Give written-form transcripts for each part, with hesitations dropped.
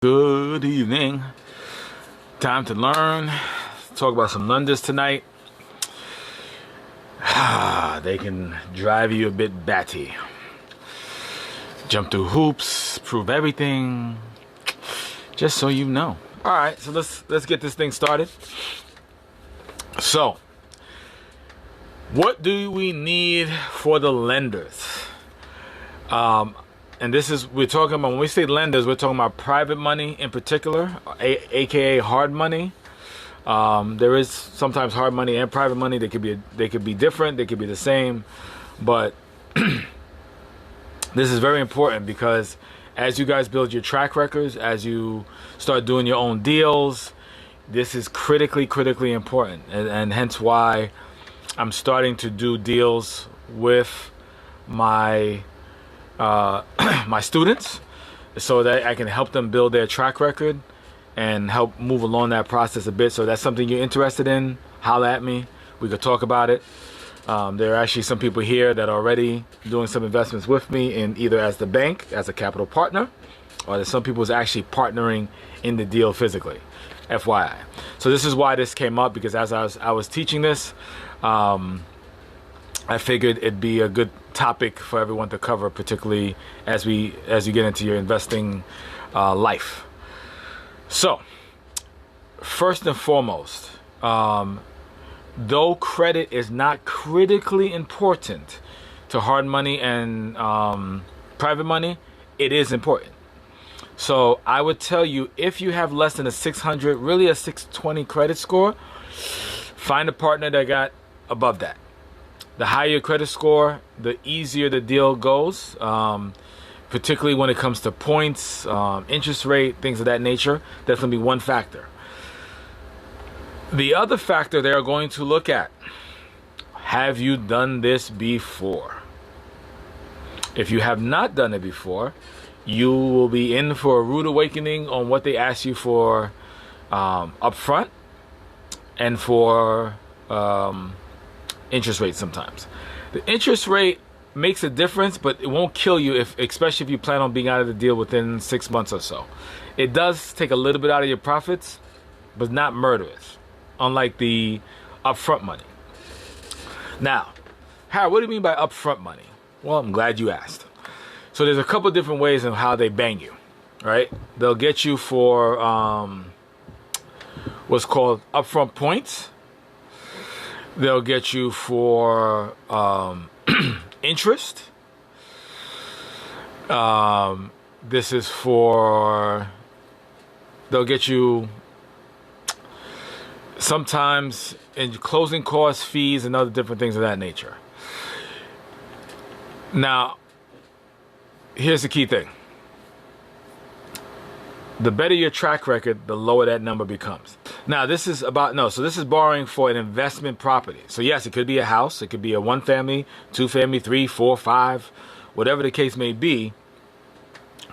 Good evening. Time to learn. Talk about some lenders tonight. They can drive you a bit batty. Jump through hoops, prove everything. Just so you know. All right, so let's get this thing started. So, what do we need for the lenders? And this is, we're talking about, when we say lenders, we're talking about private money in particular, aka hard money. There is sometimes hard money and private money. They could be different, they could be the same, but this is very important because as you guys build your track records, as you start doing your own deals, this is critically important, and hence why I'm starting to do deals with my my students, so that I can help them build their track record and help move along that process a bit. So that's something you're interested in, holla at me. We could talk about it. There are actually some people here that are already doing some investments with me, in either as the bank, as a capital partner, or there's some people who's actually partnering in the deal physically, FYI. So this is why this came up, because as I was teaching this, I figured it'd be a good topic for everyone to cover, particularly as you get into your investing life. So, first and foremost, though credit is not critically important to hard money and private money, it is important. So I would tell you, if you have less than a 600, really a 620 credit score, find a partner that got above that. The higher your credit score, the easier the deal goes, particularly when it comes to points, interest rate, things of that nature. That's going to be one factor. The other factor they are going to look at: have you done this before? If you have not done it before, you will be in for a rude awakening on what they ask you for upfront and for interest rate. Sometimes the interest rate makes a difference, but it won't kill you, especially if you plan on being out of the deal within 6 months or so. It does take a little bit out of your profits, but not murderous, unlike the upfront money. Now, Harry, what do you mean by upfront money? Well, I'm glad you asked. So there's a couple different ways of how they bang you, right? They'll get you for what's called upfront points. They'll get you for interest. This is for, they'll get you sometimes in closing costs, fees, and other different things of that nature. Now, here's the key thing. The better your track record, the lower that number becomes. Now, this is borrowing for an investment property. So yes, it could be a house, it could be a 1 family, 2 family, 3, 4, 5, whatever the case may be.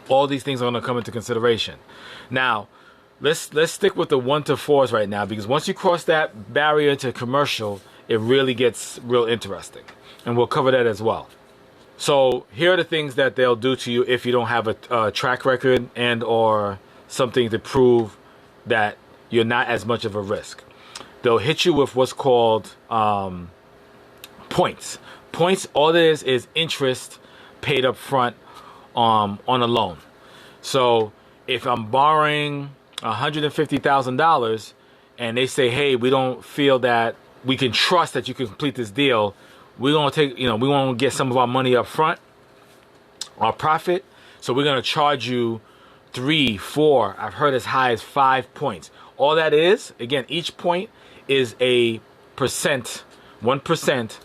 All these things are going to come into consideration. Now, let's stick with the 1 to 4s right now, because once you cross that barrier to commercial, it really gets real interesting, and we'll cover that as well. So here are the things that they'll do to you if you don't have a track record and or something to prove that you're not as much of a risk. They'll hit you with what's called points. Points, all it is interest paid up front on a loan. So if I'm borrowing $150,000 and they say, hey, we don't feel that we can trust that you can complete this deal, we're going to take, we want to get some of our money up front, our profit. So we're going to charge you 3, 4, I've heard as high as 5 points. All that is, again, each point is a percent, 1%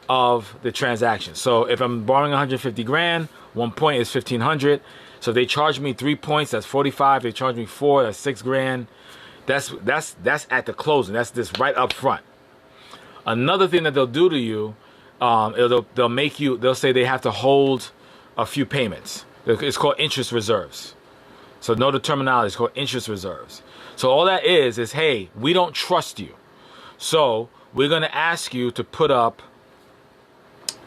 of the transaction. So if I'm borrowing 150 grand, 1 point is 1,500. So they charge me 3 points, that's 45. They charge me 4, that's 6 grand. That's at the closing. That's this right up front. Another thing that they'll do to you, they'll say they have to hold a few payments. It's called interest reserves. So know the terminology. It's called interest reserves. So all that is, hey, we don't trust you. So we're going to ask you to put up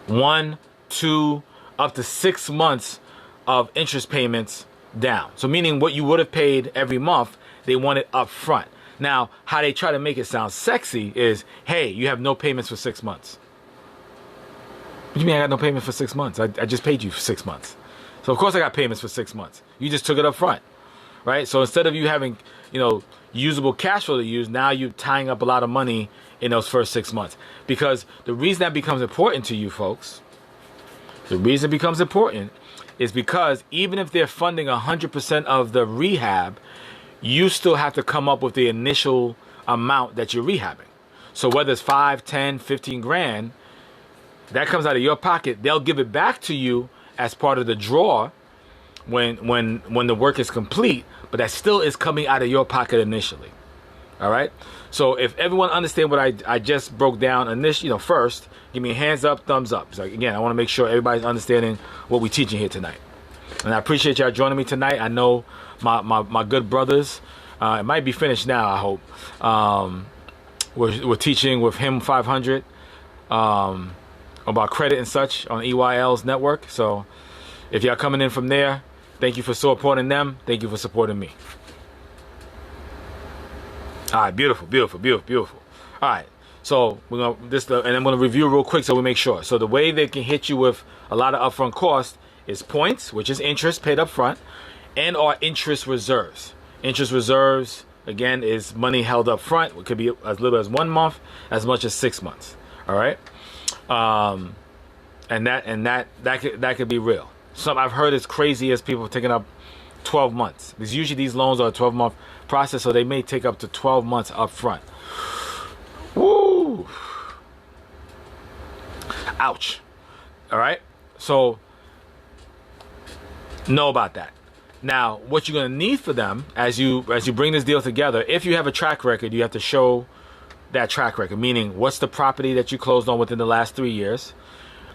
1, 2, up to 6 months of interest payments down. So meaning what you would have paid every month, they want it up front. Now, how they try to make it sound sexy is, hey, you have no payments for 6 months. What do you mean I got no payments for 6 months? I just paid you for 6 months. So of course I got payments for 6 months. You just took it up front, right? So instead of you having, usable cash flow to use, now you're tying up a lot of money in those first 6 months. Because the reason that becomes important to you folks, the reason it becomes important is because even if they're funding 100% of the rehab, you still have to come up with the initial amount that you're rehabbing. So whether it's 5, 10, 15 grand, that comes out of your pocket. They'll give it back to you as part of the draw when the work is complete, but that still is coming out of your pocket initially. All right. So if everyone understands what I just broke down initially, first, give me a hands up, thumbs up. So again, I want to make sure everybody's understanding what we're teaching here tonight. And I appreciate y'all joining me tonight. I know my good brothers, it might be finished now, I hope. We're teaching with him 500 about credit and such on EYL's network. So if y'all coming in from there, thank you for supporting them. Thank you for supporting me. All right, beautiful. All right, so we're gonna and I'm gonna review real quick so we make sure. So the way they can hit you with a lot of upfront cost is points, which is interest paid up front, and our interest reserves. Interest reserves again is money held up front. It could be as little as 1 month, as much as 6 months. All right, and that could be real. Some I've heard as crazy as people taking up 12 months. Because usually these loans are a 12-month process, so they may take up to 12 months up front. Woo! Ouch. All right? So, know about that. Now, what you're going to need for them as you bring this deal together, if you have a track record, you have to show that track record, meaning what's the property that you closed on within the last 3 years,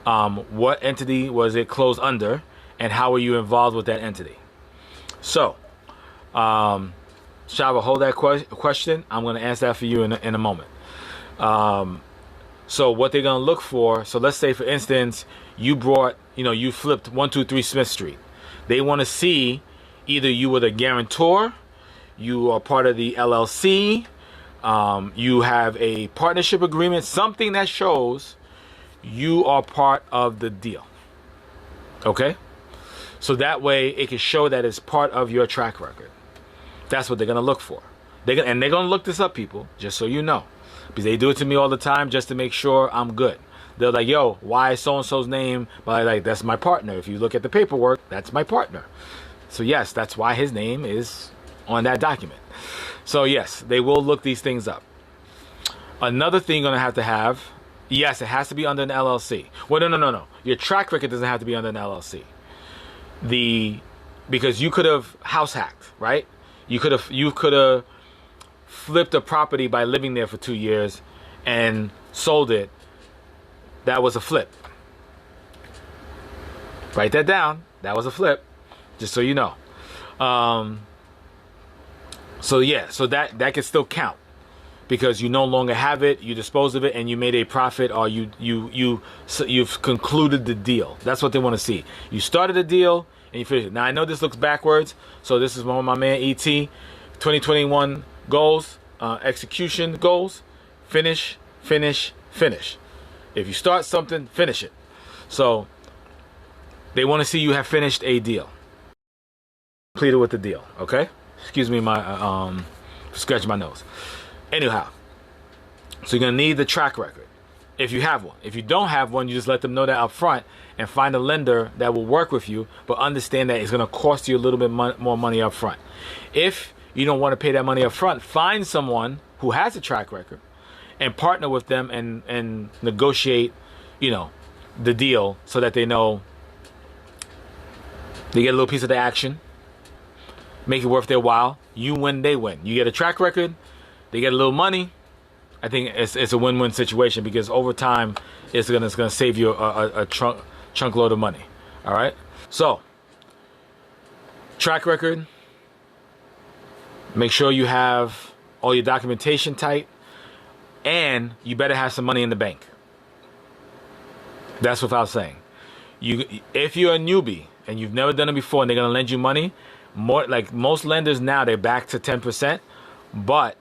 what entity was it closed under, and how were you involved with that entity. So, Shava, hold that question. I'm going to answer that for you in a moment. So what they're going to look for, so let's say, for instance, you flipped 123 Smith Street. They want to see either you were the guarantor, you are part of the LLC, you have a partnership agreement, something that shows you are part of the deal. Okay? So that way it can show that it's part of your track record. That's what they're going to look for. They're going to look this up, people, just so you know. Because they do it to me all the time just to make sure I'm good. They're like, yo, why is so-and-so's name? But I'm like, that's my partner. If you look at the paperwork, that's my partner. So yes, that's why his name is on that document. So yes, they will look these things up. Another thing you're going to have, yes, it has to be under an LLC. Well, no. Your track record doesn't have to be under an LLC. Because you could have house hacked, right? You could have flipped a property by living there for 2 years and sold it. That was a flip. Write that down. That was a flip, just so you know. So that can still count because you no longer have it, you disposed of it, and you made a profit, or you've concluded the deal. That's what they want to see. You started a deal and you finished it. Now I know this looks backwards, so this is one of my man ET 2021 goals, execution goals: finish. If you start something, finish it. So they want to see you have finished a deal, completed with the deal. Okay, excuse me, my scratch my nose. Anyhow, so you're gonna need the track record if you have one. If you don't have one, you just let them know that up front and find a lender that will work with you, but understand that it's gonna cost you a little bit more money up front. If you don't want to pay that money up front, find someone who has a track record and partner with them and negotiate, the deal so that they know they get a little piece of the action, make it worth their while. You win, they win. You get a track record, they get a little money. I think it's a win-win situation because over time it's gonna save you a chunk load of money. All right. So track record. Make sure you have all your documentation tight, and you better have some money in the bank. That's without saying. If you're a newbie and you've never done it before, and they're gonna lend you money, More like most lenders now, they're back to 10%, but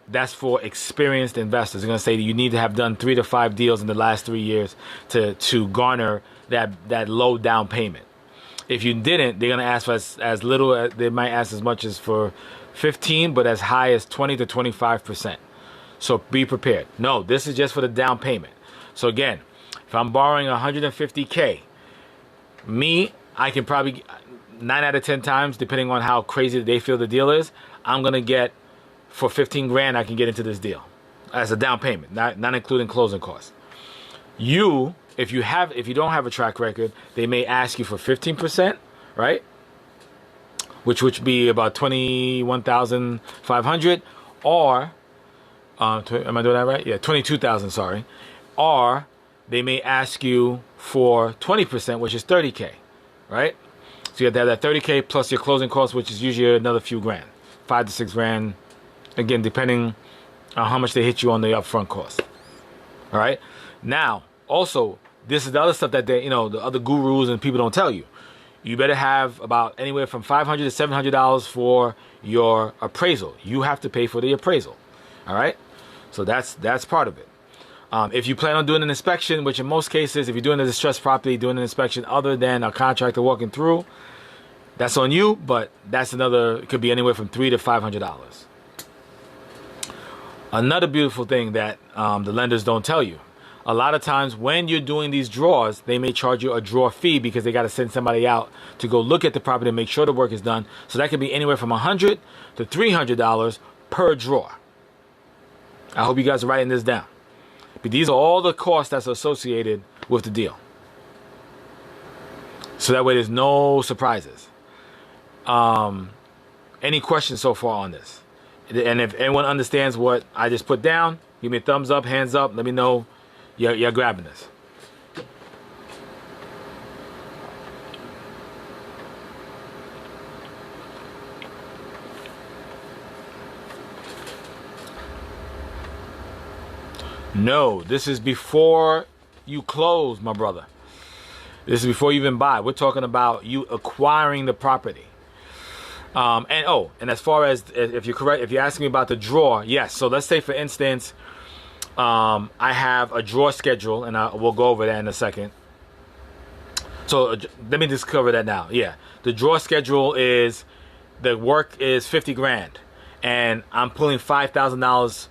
that's for experienced investors. They're going to say that you need to have done 3 to 5 deals in the last 3 years to garner that low down payment. If you didn't, they're going to ask for as little. They might ask as much as for 15, but as high as 20 to 25%. So be prepared. No, this is just for the down payment. So again, if I'm borrowing 150K, I can probably 9 out of 10 times, depending on how crazy they feel the deal is, I'm going to get, for 15 grand, I can get into this deal as a down payment, not including closing costs. If you don't have a track record, they may ask you for 15%, right? Which would be about 21,500, or am I doing that right? Yeah, 22,000. Sorry. Or they may ask you for 20%, which is 30K, right? So you have to have that 30K plus your closing costs, which is usually another few grand, 5 to 6 grand. Again, depending on how much they hit you on the upfront cost. All right. Now, also, this is the other stuff that the other gurus and people don't tell you. You better have about anywhere from $500 to $700 for your appraisal. You have to pay for the appraisal. All right. So that's part of it. If you plan on doing an inspection, which in most cases, if you're doing a distressed property, doing an inspection other than a contractor walking through, that's on you. But that's it could be anywhere from $300 to $500. Another beautiful thing that the lenders don't tell you. A lot of times when you're doing these draws, they may charge you a draw fee because they got to send somebody out to go look at the property and make sure the work is done. So that could be anywhere from $100 to $300 per draw. I hope you guys are writing this down. But these are all the costs that's associated with the deal. So that way there's no surprises. Any questions so far on this? And if anyone understands what I just put down, give me a thumbs up, hands up. Let me know you're grabbing this. No, this is before you close, my brother. This is before you even buy. We're talking about you acquiring the property. And as far as if you're asking me about the draw, yes. So let's say, for instance, I have a draw schedule, and we'll go over that in a second. So let me just cover that now. Yeah, the draw schedule is the work is 50 grand, and I'm pulling $5,000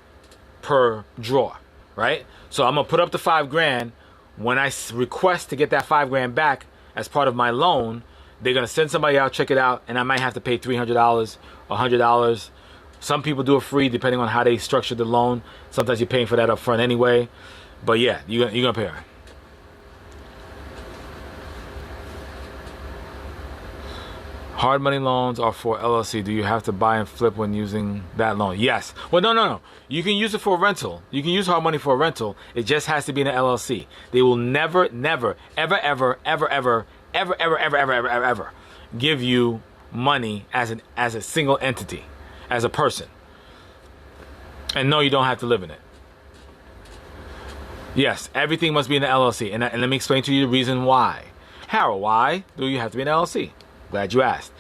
per draw, right? So I'm gonna put up the 5 grand. When I request to get that 5 grand back as part of my loan, they're going to send somebody out, check it out, and I might have to pay $300 or $100. Some people do it free depending on how they structure the loan. Sometimes you're paying for that up front anyway. But yeah, you're going to pay it. Hard money loans are for LLC. Do you have to buy and flip when using that loan? Yes. Well, no. You can use it for a rental. You can use hard money for a rental. It just has to be in an LLC. They will never, ever give you money as a single entity, as a person. And no, you don't have to live in it. Yes, everything must be in the LLC. And let me explain to you the reason why. Harold, why do you have to be in an LLC? Glad you asked.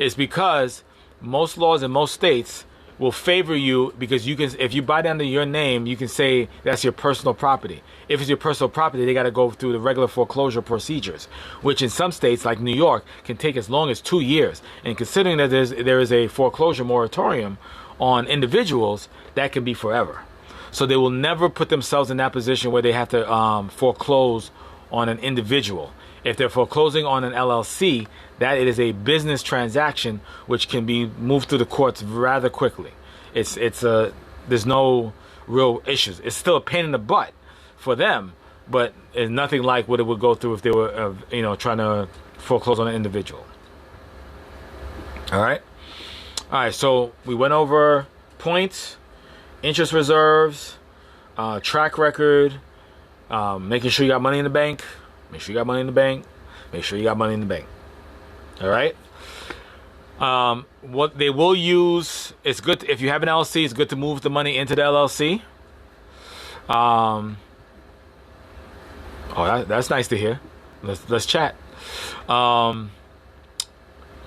It's because most laws in most states will favor you, because you can, if you buy it under your name, you can say that's your personal property. If it's your personal property, they got to go through the regular foreclosure procedures, which in some states like New York can take as long as 2 years. And considering that there is a foreclosure moratorium on individuals, that can be forever. So they will never put themselves in that position where they have to foreclose on an individual. If they're foreclosing on an LLC, that it is a business transaction which can be moved through the courts rather quickly. There's no real issues. It's still a pain in the butt for them, but it's nothing like what it would go through if they were trying to foreclose on an individual. All right. So we went over points, interest reserves, track record, making sure you got money in the bank. Make sure you got money in the bank. Make sure you got money in the bank. All right. What they will use, it's good if you have an LLC. It's good to move the money into the LLC. That's nice to hear. Let's chat.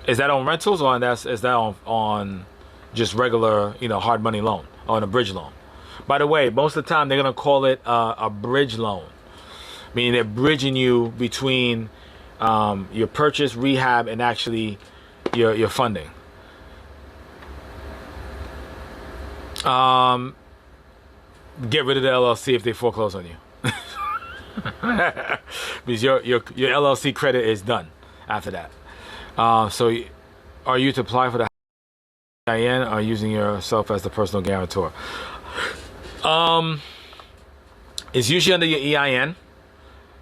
Is that on rentals or is that on just regular, hard money loan, on a bridge loan? By the way, most of the time they're gonna call it a bridge loan, meaning they're bridging you between your purchase, rehab, and actually your funding. Get rid of the LLC if they foreclose on you, because your LLC credit is done after that. So, are you to apply for the EIN or using yourself as the personal guarantor? It's usually under your EIN,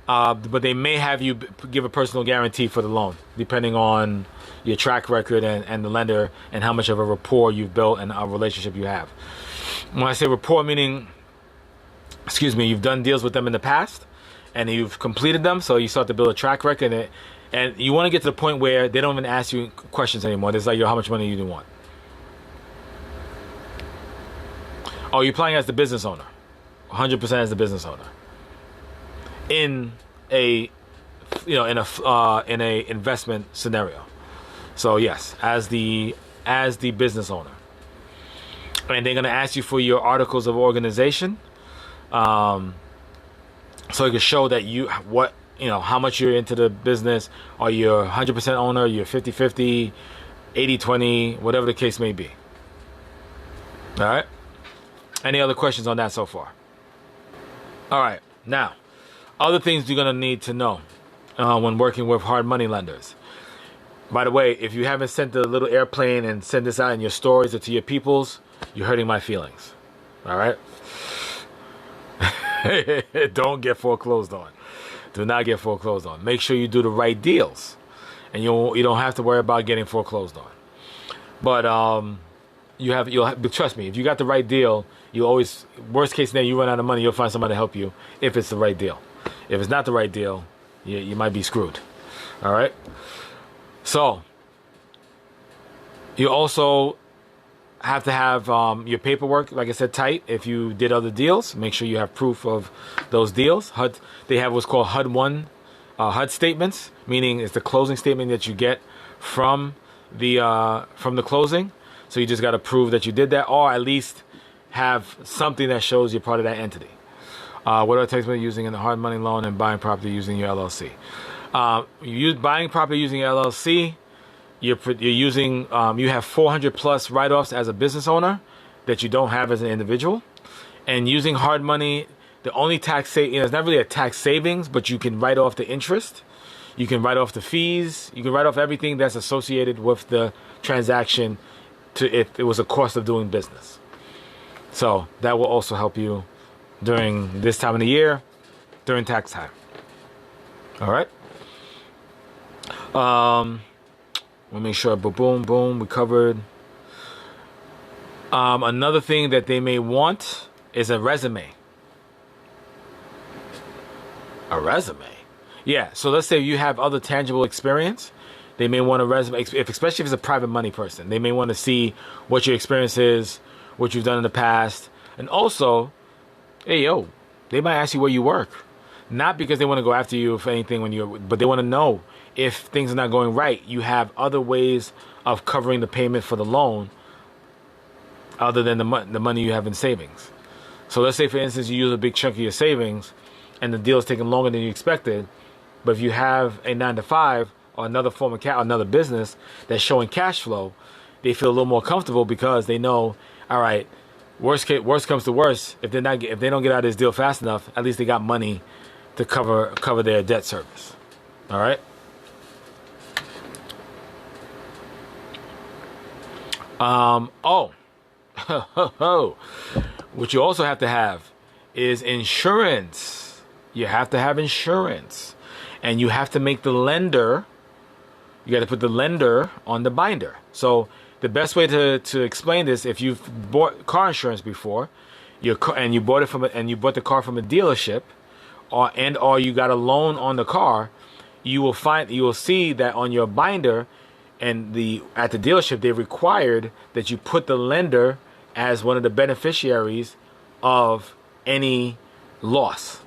but they may have you give a personal guarantee for the loan, depending on your track record and the lender and how much of a rapport you've built and a relationship you have. When I say rapport, meaning, you've done deals with them in the past and you've completed them, so you start to build a track record, and you want to get to the point where they don't even ask you questions anymore. It's like, how much money do you want? Oh, you're playing as the business owner, 100% as the business owner in a investment scenario. So yes, as the business owner, and they're gonna ask you for your articles of organization, so you can show that how much you're into the business. Are you 100% owner? You're 50-50, 80-20, whatever the case may be. All right. Any other questions on that so far? All right. Now, other things you're going to need to know when working with hard money lenders. By the way, if you haven't sent the little airplane and send this out in your stories or to your peoples, you're hurting my feelings. All right? Don't get foreclosed on. Do not get foreclosed on. Make sure you do the right deals, and you don't have to worry about getting foreclosed on. But trust me, if you got the right deal, you always, worst case scenario, you run out of money, you'll find somebody to help you if it's the right deal. If it's not the right deal, you might be screwed. All right. So you also have to have your paperwork, like I said, tight. If you did other deals, make sure you have proof of those deals. They have what's called HUD statements, meaning it's the closing statement that you get from the closing. So you just got to prove that you did that, or at least have something that shows you're part of that entity. What are the textbooks using in the hard money loan and buying property using your LLC? Buying property using your LLC. You're using, you have 400 plus write-offs as a business owner that you don't have as an individual. And using hard money, the only tax it's not really a tax savings, but you can write off the interest. You can write off the fees. You can write off everything that's associated with the transaction if it was a cost of doing business. So that will also help you during this time of the year, during tax time. All right. We'll make sure, boom, we covered. Another thing that they may want is a resume. A resume? Yeah, so let's say you have other tangible experience. They may want a resume, especially if it's a private money person. They may want to see what your experience is, what you've done in the past. And also, they might ask you where you work. Not because they want to go after you for anything but they want to know if things are not going right, you have other ways of covering the payment for the loan other than the money you have in savings. So let's say, for instance, you use a big chunk of your savings and the deal is taking longer than you expected. But if you have a 9-to-5 or another form of another business that's showing cash flow, they feel a little more comfortable because they know, all right, worst comes to worst, if they don't get out of this deal fast enough, at least they got money to cover their debt service. All right. What you also have to have is insurance. You have to have insurance, and you have to make the lender. You got to put the lender on the binder. So the best way to explain this, if you've bought car insurance before, you bought the car from a dealership, or you got a loan on the car, you will see that on your binder. And at the dealership, they required that you put the lender as one of the beneficiaries of any loss.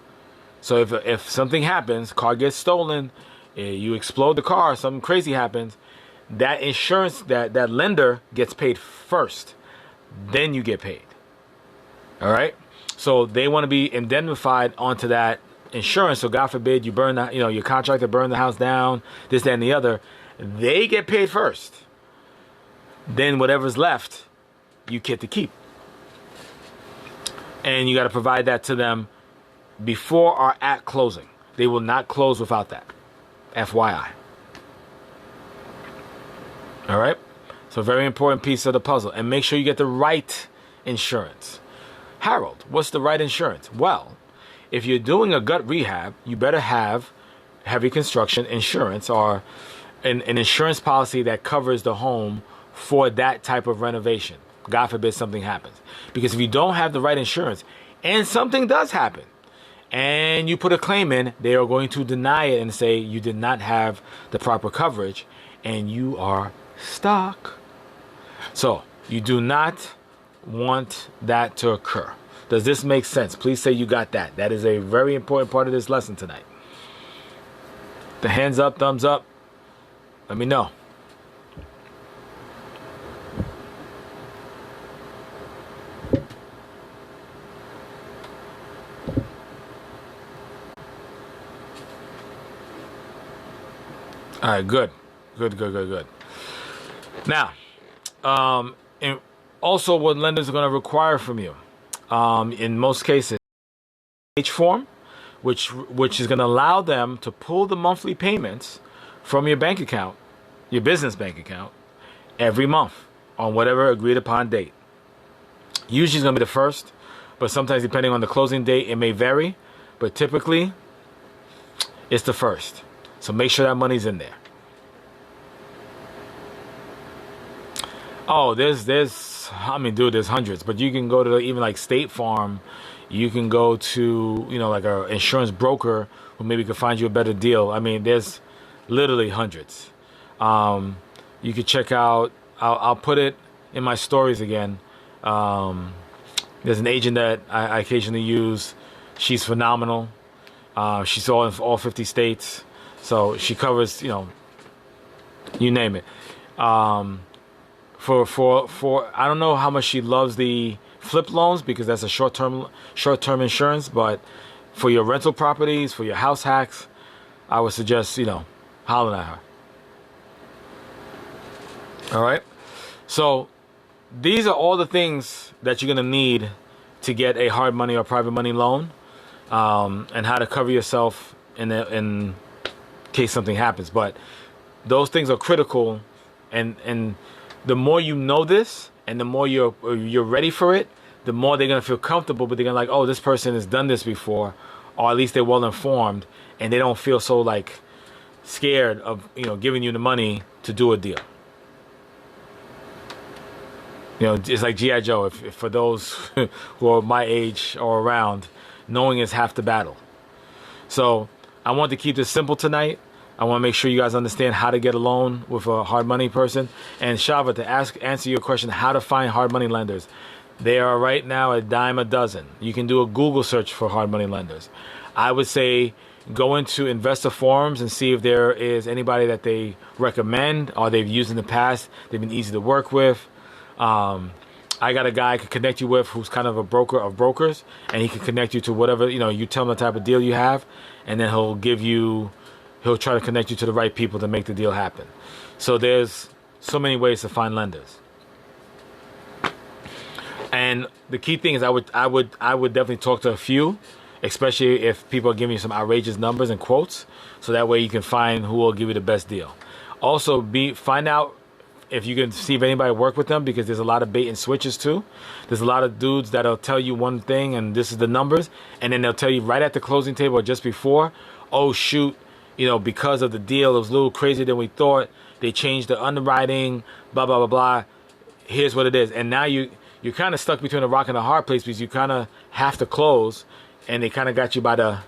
So if something happens, car gets stolen, you explode the car, something crazy happens, that insurance, that lender gets paid first. Then you get paid. All right. So they want to be indemnified onto that insurance. So God forbid you burn the, your contractor burned the house down, this, that, and the other. They get paid first. Then whatever's left, you get to keep. And you got to provide that to them before or at closing. They will not close without that. FYI. All right. So very important piece of the puzzle. And make sure you get the right insurance. Harold, what's the right insurance? Well, if you're doing a gut rehab, you better have heavy construction insurance or an insurance policy that covers the home for that type of renovation. God forbid something happens. Because if you don't have the right insurance and something does happen and you put a claim in, they are going to deny it and say you did not have the proper coverage and you are stuck. So you do not want that to occur. Does this make sense? Please say you got that. That is a very important part of this lesson tonight. The hands up, thumbs up. Let me know. All right, good. Now, and also what lenders are going to require from you, in most cases, H form, which is going to allow them to pull the monthly payments from your bank account, your business bank account, every month on whatever agreed upon date. Usually it's going to be the first, but sometimes depending on the closing date, it may vary. But typically, it's the first. So make sure that money's in there. Oh, there's hundreds, but you can go to even like State Farm. You can go to, like a insurance broker who maybe could find you a better deal. I mean, there's literally hundreds. You could check out, I'll put it in my stories again. There's an agent that I occasionally use. She's phenomenal. She's in all 50 states. So she covers, you name it. For I don't know how much she loves the flip loans because that's a short-term insurance, but for your rental properties, for your house hacks, I would suggest, hollering at her. All right. So these are all the things that you're going to need to get a hard money or private money loan, and how to cover yourself in case something happens. But those things are critical, and the more you know this and the more you're ready for it, the more they're going to feel comfortable. But they're going to oh, this person has done this before, or at least they're well informed, and they don't feel so scared of giving you the money to do a deal. It's like G.I. Joe. If for those who are my age or around, knowing is half the battle. So I want to keep this simple tonight. I want to make sure you guys understand how to get a loan with a hard money person. And Shava, to answer your question, how to find hard money lenders. They are right now a dime a dozen. You can do a Google search for hard money lenders. I would say go into investor forums and see if there is anybody that they recommend or they've used in the past. They've been easy to work with. I got a guy I could connect you with who's kind of a broker of brokers, and he can connect you to whatever, you tell him the type of deal you have, and then he'll try to connect you to the right people to make the deal happen. So there's so many ways to find lenders. And the key thing is I would definitely talk to a few, especially if people are giving you some outrageous numbers and quotes, so that way you can find who will give you the best deal. Also, find out if you can see if anybody work with them, because there's a lot of bait and switches too. There's a lot of dudes that'll tell you one thing and this is the numbers, and then they'll tell you right at the closing table or just before, oh shoot, because of the deal, it was a little crazier than we thought. They changed the underwriting, blah, blah, blah, blah. Here's what it is. And now you're kind of stuck between a rock and a hard place because you kind of have to close, and they kind of got you by the,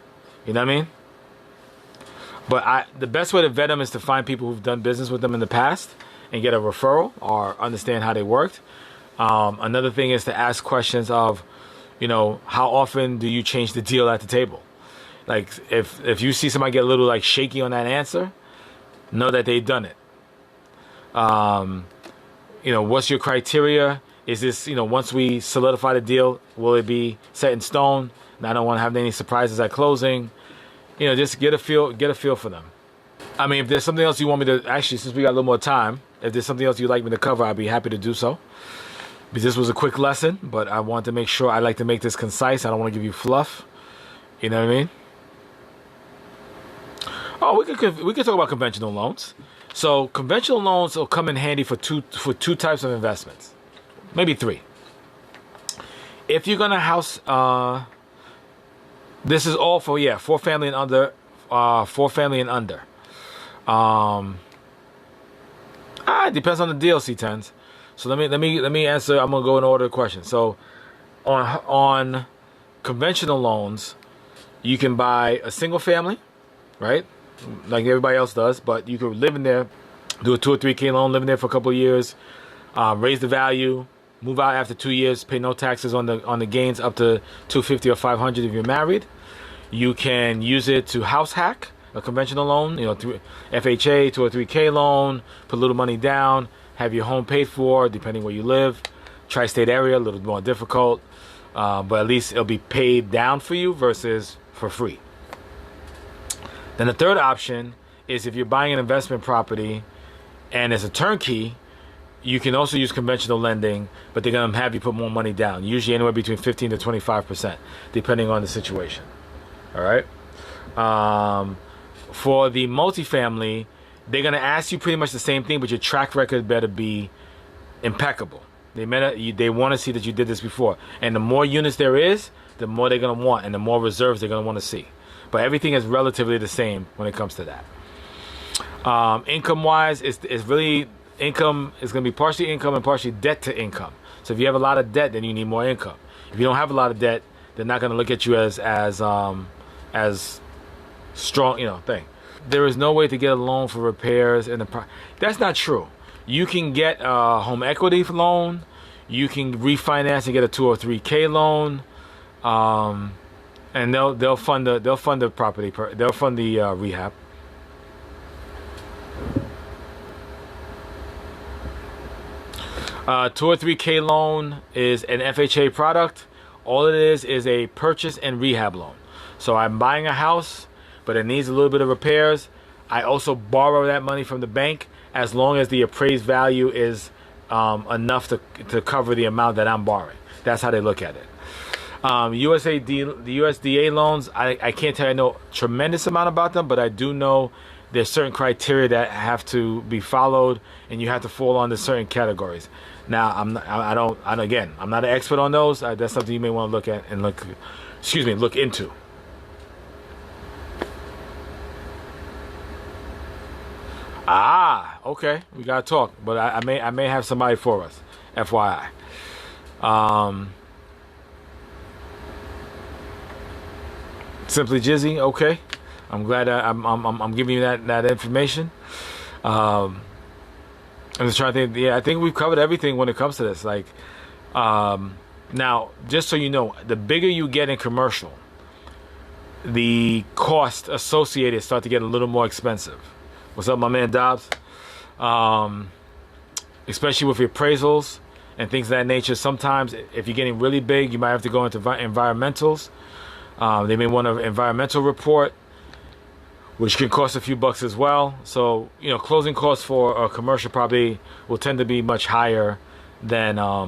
you know what I mean? But the best way to vet them is to find people who've done business with them in the past and get a referral or understand how they worked. Another thing is to ask questions of, how often do you change the deal at the table? Like if you see somebody get a little shaky on that answer, know that they've done it. What's your criteria? Is this, once we solidify the deal, will it be set in stone? And I don't want to have any surprises at closing. Just get a feel for them. I mean, if there's something else you want me to, actually, since we got a little more time, if there's something else you'd like me to cover, I'd be happy to do so. Because this was a quick lesson, but I want to make sure, I like to make this concise. I don't want to give you fluff. You know what I mean? Oh, we could talk about conventional loans. So conventional loans will come in handy for two types of investments, maybe three. If you're gonna house, this is all for 4 family and under, 4 family and under. It depends on the deal, C10s. So let me answer. I'm gonna go in order of questions. So on conventional loans, you can buy a single family, right? Like everybody else does, but you could live in there, do a 2 or 3K loan, live in there for a couple of years, raise the value, move out after 2 years, pay no taxes on the gains up to $250 or $500 if you're married. You can use it to house hack a conventional loan, FHA 2 or 3K loan, put a little money down, have your home paid for, depending where you live. Tri-state area, a little more difficult, but at least it'll be paid down for you versus for free. Then the third option is if you're buying an investment property and it's a turnkey, you can also use conventional lending, but they're going to have you put more money down, usually anywhere between 15 to 25%, depending on the situation. All right. For the multifamily, they're going to ask you pretty much the same thing, but your track record better be impeccable. They want to see that you did this before. And the more units there is, the more they're going to want, and the more reserves they're going to want to see. But everything is relatively the same when it comes to that. Income-wise, it's really income is going to be partially income and partially debt to income. So if you have a lot of debt, then you need more income. If you don't have a lot of debt, they're not going to look at you as strong, thing. There is no way to get a loan for repairs that's not true. You can get a home equity loan. You can refinance and get a 2 or 3K loan. And they'll fund the property. They'll fund the rehab. $2 or $3K loan is an FHA product. All it is a purchase and rehab loan. So I'm buying a house, but it needs a little bit of repairs. I also borrow that money from the bank as long as the appraised value is enough to cover the amount that I'm borrowing. That's how they look at it. The USDA loans, I can't tell you I know a tremendous amount about them, but I do know there's certain criteria that have to be followed, and you have to fall under certain categories. Now, I'm not an expert on those. That's something you may want to look at and look into. Okay, we gotta talk, but I may have somebody for us, FYI. Simply Jizzy, okay. I'm glad I'm giving you that information. I'm just trying to think. Yeah, I think we've covered everything when it comes to this. Now, just so you know, the bigger you get in commercial, the cost associated start to get a little more expensive. What's up, my man Dobbs? Especially with your appraisals and things of that nature. Sometimes, if you're getting really big, you might have to go into environmentals. They may want an environmental report, which can cost a few bucks as well. So, closing costs for a commercial property will tend to be much higher than a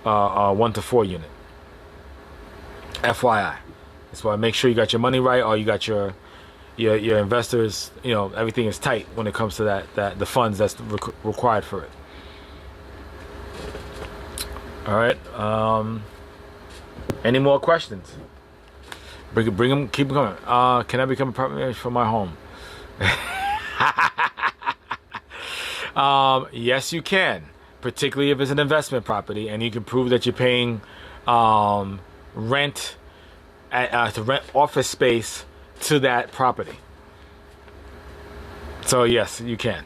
1 to 4 unit. FYI. That's why make sure you got your money right, or you got your investors, everything is tight when it comes to that the funds that's required for it. All right. Any more questions? Bring them. Keep them coming. Can I become a property manager for my home? Yes, you can. Particularly if it's an investment property, and you can prove that you're paying rent to rent office space to that property. So yes, you can.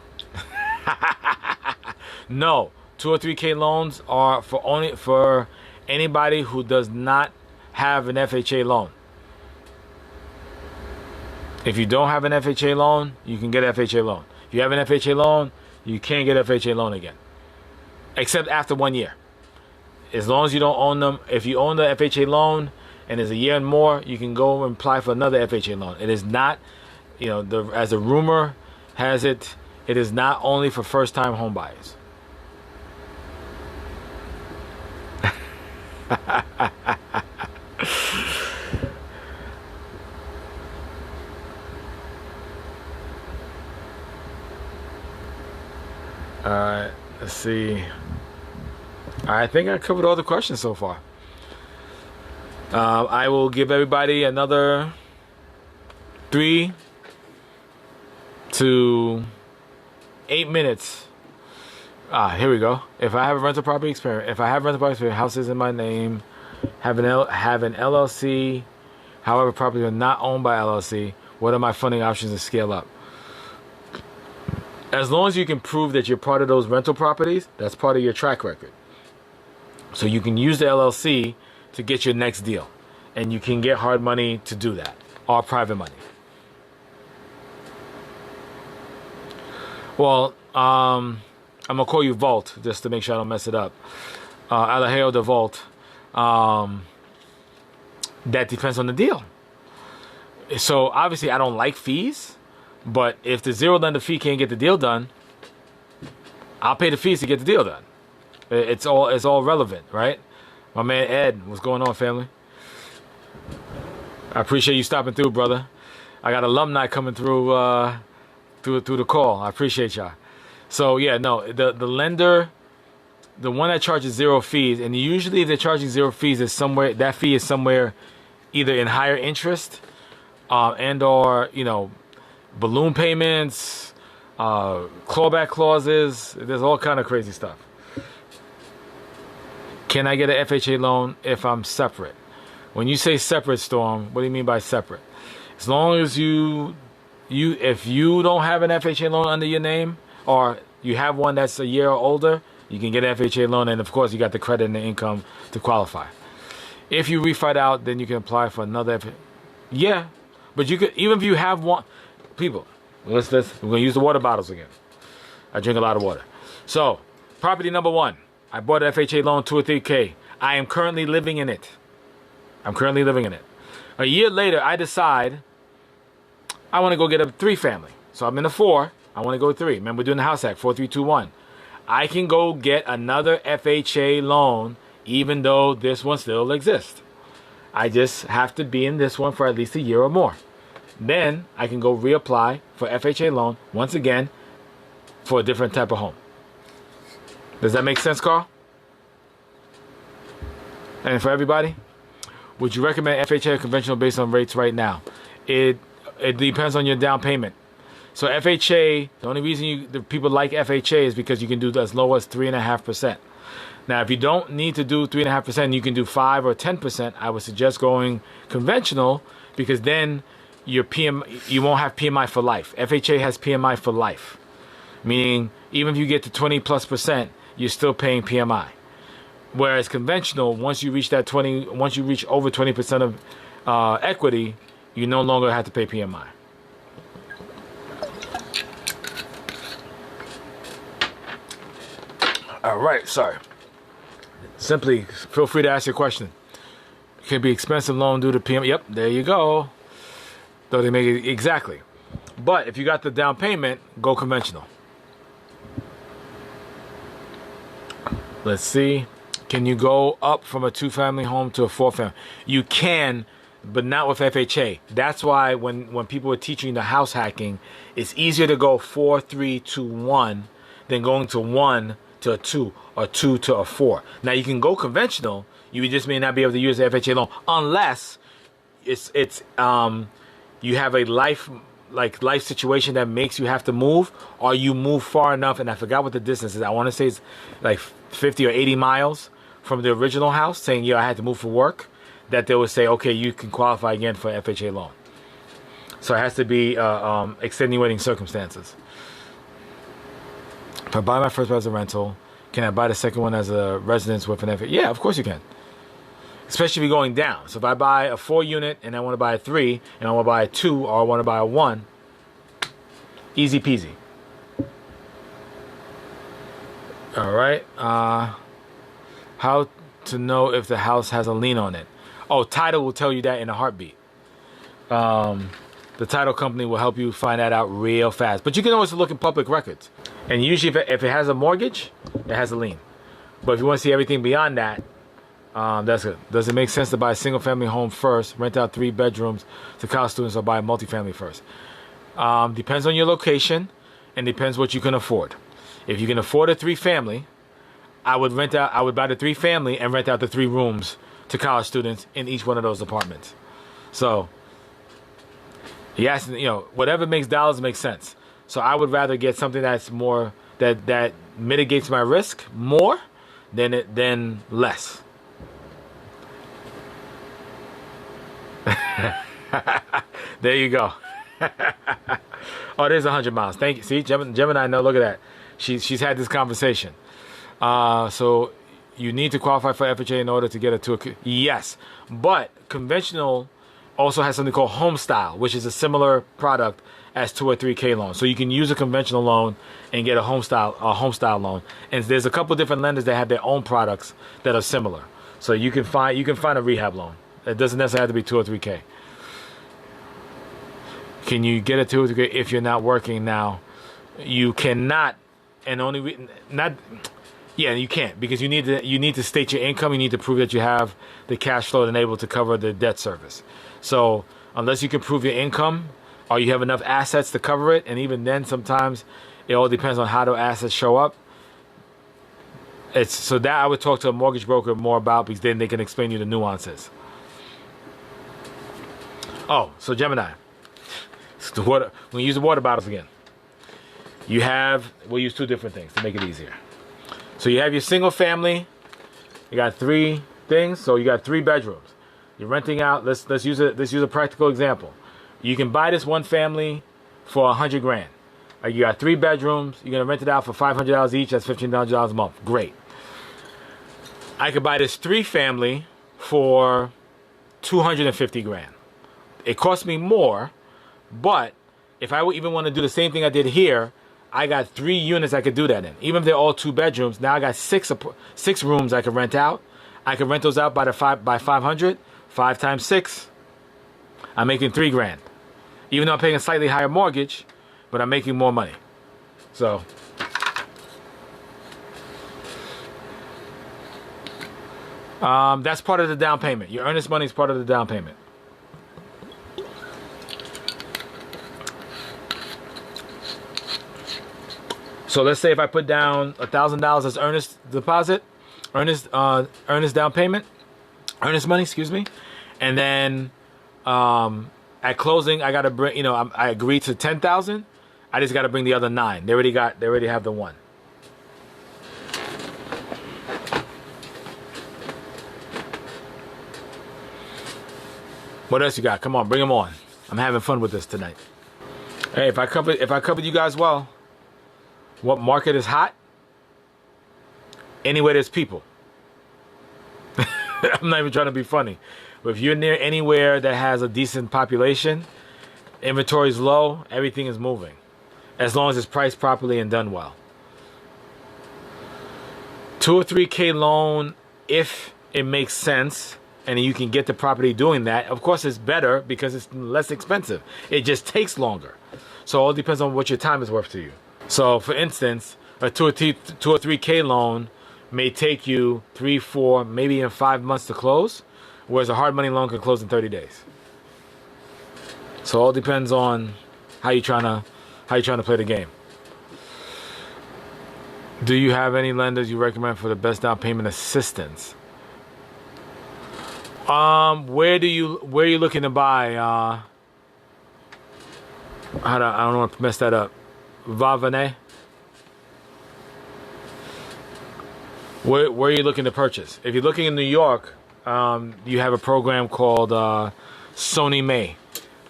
No, 2 or 3K loans are for anybody who does not have an FHA loan. If you don't have an FHA loan, you can get an FHA loan. If you have an FHA loan, you can't get FHA loan again, except after 1 year. As long as you don't own them. If you own the FHA loan and there's a year and more, you can go and apply for another FHA loan. It is not, as a rumor has it, it is not only for first-time home buyers. All right, let's see. I think I covered all the questions so far. I will give everybody another 3 to 8 minutes. Here we go. If I have a rental property experience, house is in my name, have an LLC, however, properties are not owned by LLC, what are my funding options to scale up? As long as you can prove that you're part of those rental properties, that's part of your track record. So you can use the LLC to get your next deal. And you can get hard money to do that, or private money. Well, I'm going to call you Vault, just to make sure I don't mess it up. Alejeo de Vault. That depends on the deal. So obviously I don't like fees. But if the zero lender fee can't get the deal done, I'll pay the fees to get the deal done. It's all relevant, right? My man Ed, what's going on, family? I appreciate you stopping through, brother. I got alumni coming through through the call. I appreciate y'all. So yeah, no, the lender, the one that charges zero fees, and usually if they're charging zero fees, that fee is somewhere either in higher interest, and or balloon payments, clawback clauses. There's all kind of crazy stuff. Can I get an FHA loan if I'm separate? When you say separate, Storm, what do you mean by separate? As long as if you don't have an FHA loan under your name, or you have one that's a year or older, you can get an FHA loan, and of course you got the credit and the income to qualify. If you refi out, then you can apply for another Yeah, but you could, even if you have one. People, we're going to use the water bottles again. I drink a lot of water. So, property number 1. I bought an FHA loan, 2 or 3K. I am currently living in it. A year later, I decide I want to go get a 3-family. So I'm in a 4. I want to go 3. Remember, we're doing the House Act, 4321. I can go get another FHA loan, even though this one still exists. I just have to be in this one for at least a year or more. Then I can go reapply for FHA loan once again for a different type of home. Does that make sense, Carl? And for everybody, would you recommend FHA or conventional based on rates right now? It depends on your down payment. So FHA, the only reason the people like FHA is because you can do as low as 3.5%. Now, if you don't need to do 3.5%, you can do 5 or 10%. I would suggest going conventional, because then you won't have PMI for life. FHA has PMI for life, meaning even if you get to 20+%, you're still paying PMI. Whereas conventional, once you reach over 20% of equity, you no longer have to pay PMI. All right, sorry. Simply feel free to ask your question. It can be expensive loan due to PMI. Yep, there you go. Though they make it exactly. But if you got the down payment, go conventional. Let's see. Can you go up from a 2-family home to a 4-family? You can, but not with FHA. That's why when people are teaching the house hacking, it's easier to go 4, 3, 2, 1 than going to 1 to a 2 or 2 to a 4. Now you can go conventional. You just may not be able to use the FHA loan unless you have a life situation that makes you have to move, or you move far enough, and I forgot what the distance is. I want to say it's like 50 or 80 miles from the original house, saying, I had to move for work, that they would say, okay, you can qualify again for FHA loan. So it has to be extenuating circumstances. If I buy my first as a rental, can I buy the second one as a residence with an FHA? Yeah, of course you can. Especially if you're going down. So if I buy a 4-unit and I want to buy a 3, and I want to buy a 2, or I want to buy a 1, easy peasy. All right. How to know if the house has a lien on it? Oh, title will tell you that in a heartbeat. The title company will help you find that out real fast. But you can always look in public records. And usually if it has a mortgage, it has a lien. But if you want to see everything beyond that, that's good. Does it make sense to buy a single family home first, rent out 3 bedrooms to college students, or buy a multifamily first? Depends on your location and depends what you can afford. If you can afford a 3-family, I would buy the 3-family and rent out the 3 rooms to college students in each one of those apartments. So, yes, whatever makes dollars makes sense. So I would rather get something that's more that mitigates my risk more than less. There you go. Oh, there's 100 miles. Thank you. See, Gemini, no, look at that. She's had this conversation. So you need to qualify for FHA in order to get a tour. Yes, but conventional also has something called home style, which is a similar product as 2 or 3K loan. So you can use a conventional loan and get a home style loan. And there's a couple different lenders that have their own products that are similar. So you can find a rehab loan. It doesn't necessarily have to be 2 or 3K. Can you get a 2 or 3K if you're not working now? You cannot, and you can't, because you need to state your income. You need to prove that you have the cash flow and able to cover the debt service. So unless you can prove your income or you have enough assets to cover it, and even then sometimes it all depends on how the assets show up. So that I would talk to a mortgage broker more about, because then they can explain you the nuances. Oh, so Gemini, the water. When you use the water bottles again, we'll use 2 different things to make it easier. So you have your single family. You got 3 things. So you got 3 bedrooms. You're renting out. Let's use a practical example. You can buy this 1 family for $100 grand. You got 3 bedrooms. You're gonna rent it out for $500 each. That's $1,500 a month. Great. I could buy this 3 family for $250 grand. It costs me more, but if I would even want to do the same thing I did here, I got 3 units I could do that in. Even if they're all 2 bedrooms, now I got 6 rooms I could rent out. I could rent those out by 500. 5 times 6, I'm making $3 grand. Even though I'm paying a slightly higher mortgage, but I'm making more money. So that's part of the down payment. Your earnest money is part of the down payment. So let's say if I put down $1,000 as earnest down payment, earnest money, excuse me, and then at closing I gotta bring, I agreed to 10,000. I just gotta bring the other 9. They already have the 1. What else you got? Come on, bring them on. I'm having fun with this tonight. Hey, if I covered you guys well, what market is hot? Anywhere there's people. I'm not even trying to be funny. But if you're near anywhere that has a decent population, inventory is low, everything is moving. As long as it's priced properly and done well. 2 or 3K loan, if it makes sense, and you can get the property doing that, of course it's better because it's less expensive. It just takes longer. So it all depends on what your time is worth to you. So for instance, a 2 or 3K loan may take you 3, 4, maybe even 5 months to close, whereas a hard money loan can close in 30 days. So it all depends on how you're trying to play the game. Do you have any lenders you recommend for the best down payment assistance? Where are you looking to buy? I don't want to mess that up. Vavane? Where are you looking to purchase? If you're looking in New York, you have a program called Sony May.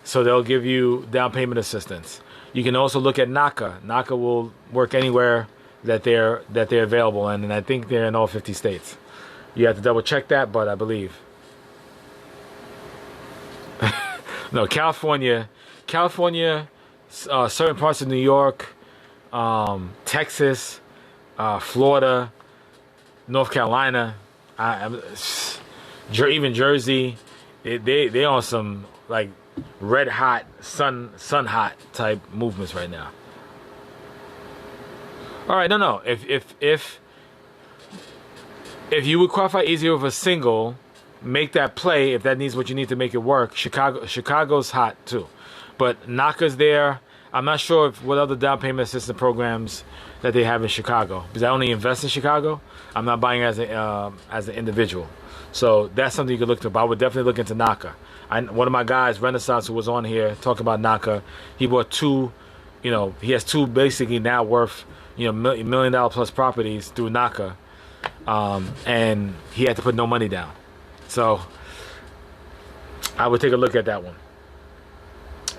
So they'll give you down payment assistance. You can also look at NACA. NACA will work anywhere that they're available in, and I think they're in all 50 states. You have to double check that, but I believe. No, California, certain parts of New York, Texas, Florida, North Carolina, even Jersey. They on some like red hot sun hot type movements right now. All right, no. If you would qualify easier with a single, make that play if that needs what you need to make it work. Chicago's hot too, but NACA's there. I'm not sure what other down payment assistance programs that they have in Chicago, because I only invest in Chicago. I'm not buying as an individual, so that's something you could look to. But I would definitely look into NACA. One of my guys, Renaissance, who was on here talking about NACA, he bought two. He has two basically now worth $1 million plus properties through NACA, and he had to put no money down. So I would take a look at that one.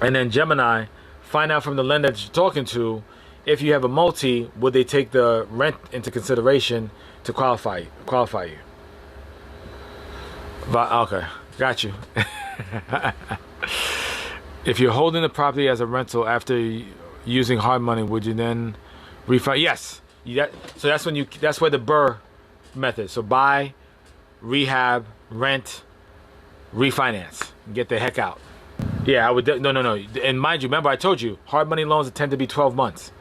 And then Gemini, find out from the lender that you're talking to, if you have a multi, would they take the rent into consideration to qualify you? But, okay, got you. If you're holding the property as a rental after using hard money, would you then refi? Yes. So that's where the BRRRR method. So buy, rehab, rent, refinance, get the heck out. Yeah, I would. No. And mind you, remember I told you, hard money loans tend to be 12 months.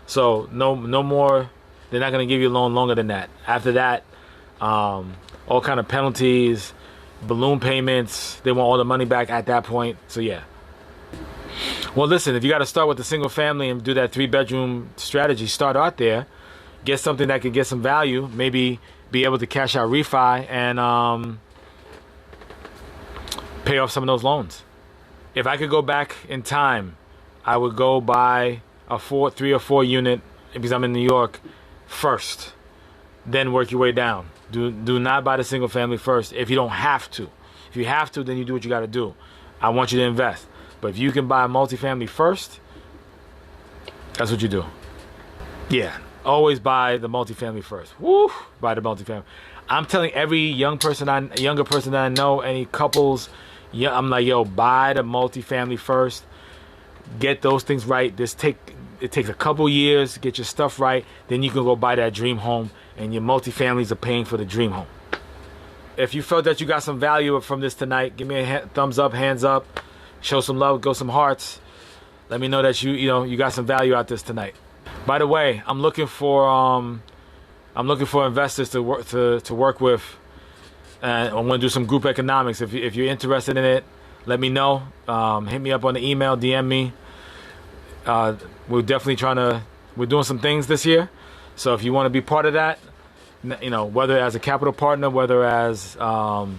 So no more. They're not going to give you a loan longer than that. After that, all kind of penalties, balloon payments. They want all the money back at that point. So yeah. Well, listen, if you got to start with a single family and do that 3-bedroom strategy, start out there, get something that could get some value, maybe be able to cash out refi and pay off some of those loans. If I could go back in time, I would go buy a 3 or 4 unit, because I'm in New York, first. Then work your way down. Do not buy the single family first if you don't have to. If you have to, then you do what you got to do. I want you to invest. But if you can buy a multifamily first, that's what you do. Yeah, always buy the multifamily first. Woo, buy the multifamily. I'm telling every younger person that I know, any couples, yeah, I'm like, yo, buy the multifamily first. Get those things right. It takes a couple years to get your stuff right. Then you can go buy that dream home, and your multifamilies are paying for the dream home. If you felt that you got some value from this tonight, give me a thumbs up, hands up. Show some love, go some hearts. Let me know that you got some value out this tonight. By the way, I'm looking for investors to work with, and I'm going to do some group economics. If you're interested in it, let me know. Hit me up on the email, DM me. We're definitely we're doing some things this year. So if you want to be part of that, whether as a capital partner, whether as partner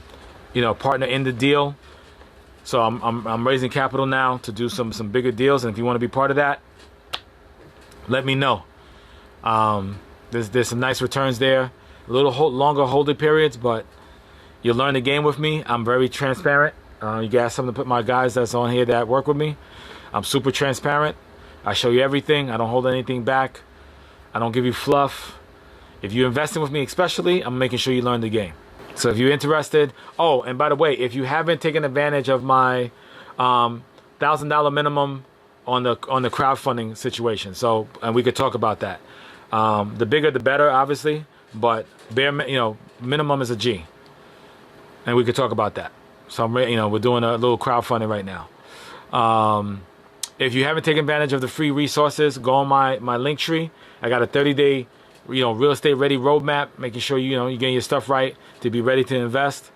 in the deal. So I'm raising capital now to do some bigger deals, and if you want to be part of that, let me know. There's some nice returns there, a little longer holding periods, but you'll learn the game with me. I'm very transparent. You guys, some of my guys that's on here that work with me, I'm super transparent. I show you everything. I don't hold anything back. I don't give you fluff. If you're investing with me, especially, I'm making sure you learn the game. So if you're interested, and by the way, if you haven't taken advantage of my $1,000 minimum on the crowdfunding situation, and we could talk about that. The bigger, the better, obviously, but minimum is a G, and we could talk about that. So we're doing a little crowdfunding right now. If you haven't taken advantage of the free resources, go on my link tree. I got a 30-day real estate ready roadmap, making sure you're getting your stuff right to be ready to invest.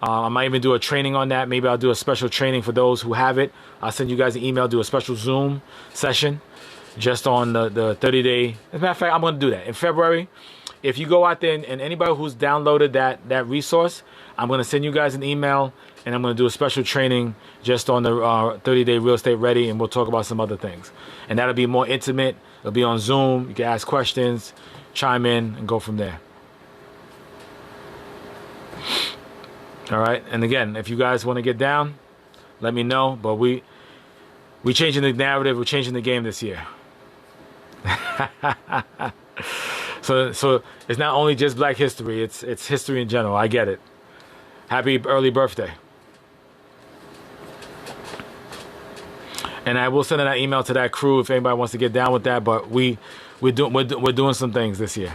I might even do a training on that. Maybe I'll do a special training for those who have it. I'll send you guys an email, do a special Zoom session just on the 30-day. As a matter of fact, I'm going to do that in February. If you go out there and anybody who's downloaded that resource, I'm going to send you guys an email, and I'm going to do a special training just on the 30-day real estate ready, and we'll talk about some other things. And that'll be more intimate. It'll be on Zoom. You can ask questions, chime in, and go from there. All right. And again, if you guys want to get down, let me know. But we changing the narrative. We're changing the game this year. So it's not only just Black History. It's history in general. I get it. Happy early birthday. And I will send that email to that crew if anybody wants to get down with that. But we're we're doing some things this year.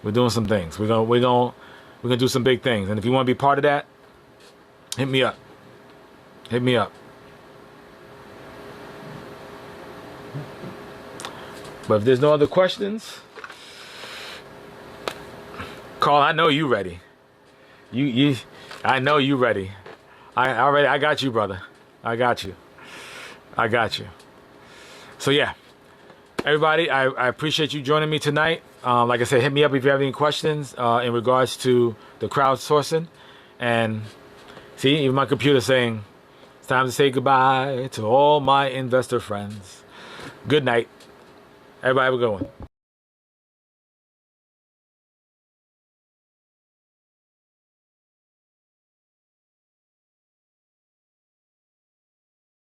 We're doing some things. We're gonna do some big things. And if you want to be part of that, hit me up. Hit me up. But if there's no other questions, Carl, I know you ready. I know you ready. I got you, brother. I got you. So yeah, everybody, I appreciate you joining me tonight. Like I said, hit me up if you have any questions in regards to the crowdsourcing. And see, even my computer saying it's time to say goodbye to all my investor friends. Good night. Everybody have a good one.